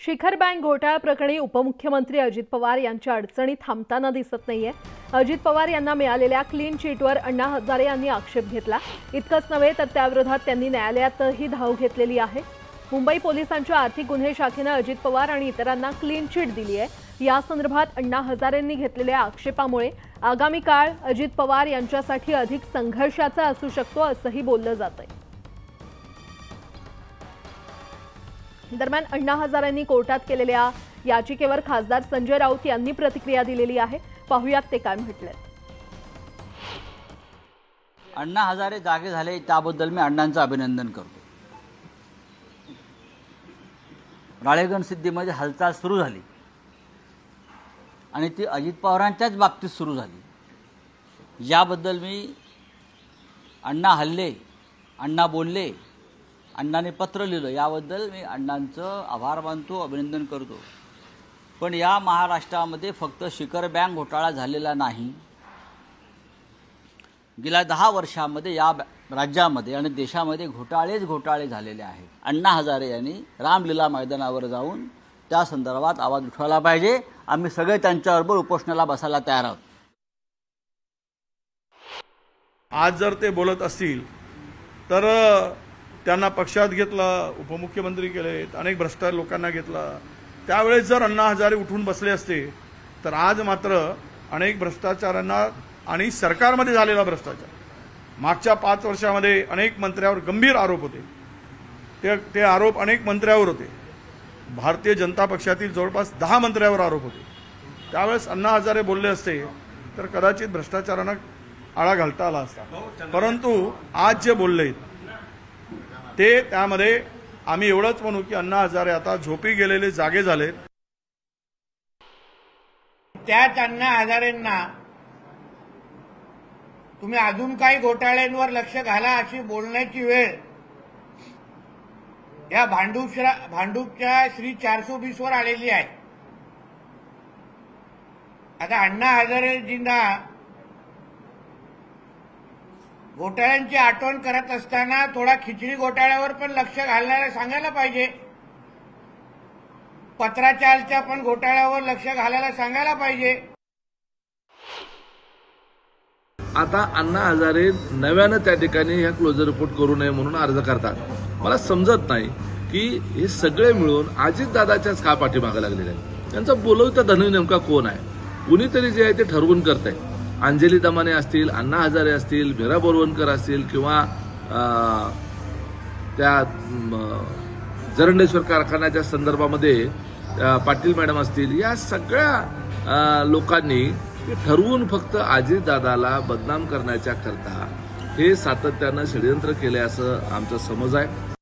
शिखर बँक घोटाळा प्रकरणी उपमुख्यमंत्री अजित पवार यांच्या अडचणी थांबताना दिसत नाहीये। अजित पवार यांना मिळालेल्या क्लीन चिटवर अण्णा हजारे यांनी आक्षेप घेतला। इतकंच नव्हे तर त्याविरोधात त्यांनी न्यायालयातही धाव घेतलेली आहे। मुंबई पोलिसांच्या आर्थिक गुन्हे शाखेने अजित पवार आणि इतरांना क्लीन चिट दिली आहे। या संदर्भात अण्णा हजारेंनी घेतलेल्या आक्षेपामुळे आगामी काळ अजित पवार यांच्यासाठी अधिक संघर्षाचा असू शकतो असंही बोललं जातंय। दरम्यान अण्णा हजारेंनी कोर्टात केलेल्या याचिकेवर खासदार संजय राऊत यांनी प्रतिक्रिया दिलेली आहे। पाहुयात ते काय म्हटले। अण्णा हजारे जागे झाले त्याबद्दल मी अण्णांचं अभिनंदन करतो। राळेगण सिद्धीमध्ये हालचाल सुरू झाली आणि ती अजित पवारांच्याच बाबतीत सुरू झाली। याबद्दल मी अण्णा हल्ले, अण्णा बोलले, अण्णाने पत्र लिहिलं, याबद्दल मी अण्णांचं आभार मानतो, अभिनंदन करतो। पण या महाराष्ट्रामध्ये फक्त शिखर बँक घोटाळा झालेला नाही, गेल्या 10 वर्षांमध्ये या राज्यामध्ये आणि देशामध्ये घोटाळे झालेले आहेत। अण्णा हजारे यांनी रामलीला मैदानावर जाऊन त्या संदर्भात आवाज उठवायला पाहिजे। आम्ही सगळे त्यांच्याबरोबर उपोषणाला बसायला तयार आहोत। आज जर ते बोलत असतील तर त्यांना पक्षात घेतलं, उपमुख्यमंत्री केले, अनेक भ्रष्ट लोकांना घेतला। त्यावेळेस जर अण्णा हजारे उठून बसले असते तर आज मात्र अनेक भ्रष्टाचारांना आणि सरकारमध्ये झालेला भ्रष्टाचार, मागच्या 5 वर्षामध्ये अनेक मंत्र्यावर गंभीर आरोप होते। ते आरोप अनेक मंत्र्यावर होते। भारतीय जनता पक्षातील जवळपास 10 मंत्र्यावर आरोप होते। त्यावेळेस अण्णा हजारे बोलले असते तर कदाचित भ्रष्टाचारांना आळा घालता आला असता। परंतु आज जे बोलले ते त्यामध्ये आम्ही एवढंच म्हणू की अण्णा हजारे आता झोपी गेलेले जागे झाले। त्याच अण्णा हजारेंना तुम्ही अजून काही घोटाळ्यांवर लक्ष घाला अशी बोलण्याची वेळ या भांडूपच्या श्री 420 वर आलेली आहे। आता अण्णा हजारेजींना घोटाळ्यांची आठवण करत असताना थोडा खिचडी घोटाळ्यावर पण लक्ष घालण्याला सांगायला पाहिजे। पत्राचालच्या पण घोटाळ्यावर लक्ष घालायला सांगायला पाहिजे। आता अण्णा हजारे नव्यानं त्या ठिकाणी ह्या क्लोजर रिपोर्ट करू नये म्हणून अर्ज करतात। मला समजत नाही की हे सगळे मिळून अजितदादाच्याच का पाठीमागे लागलेले आहेत। त्यांचा बोलवता धनी नेमका कोण आहे? कुणीतरी जे आहे ते ठरवून करत आहे। अंजली दमाने असतील, अण्णा हजारे असतील, मीरा बोरवणकर असतील किंवा त्या जरंडेश्वर कारखान्याच्या संदर्भामध्ये पाटील मॅडम असतील, या सगळ्या लोकांनी ठरवून फक्त अजितदादाला बदनाम करण्याच्या करता हे सातत्यानं षडयंत्र केले असं आमचा समज आहे।